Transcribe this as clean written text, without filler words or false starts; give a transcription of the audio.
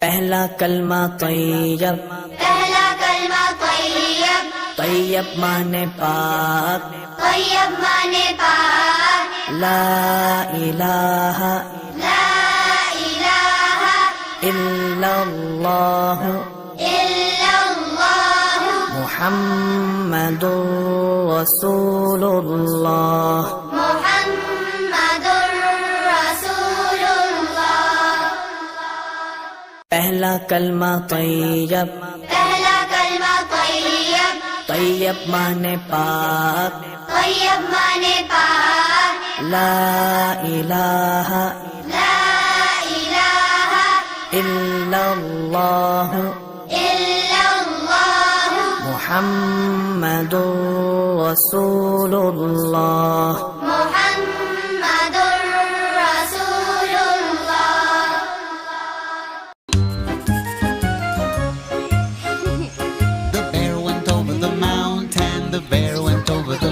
پہلا کلمہ طیب، پہلا کلمہ طیب، طیب مانے پاک، طیب مانے پاک، لا الہ لا الہ الا اللہ الا اللہ محمد رسول اللہ۔ محمد رسول اللہ۔ پہلا کلمہ طیب، پہلا کلمہ طیب، طیب مانے پاک، طیب مانے پاک، لا الہ لا الہ الا اللہ الا اللہ محمد رسول اللہ۔ محمد رسول اللہ۔ The bear went over the mountain, the bear went over the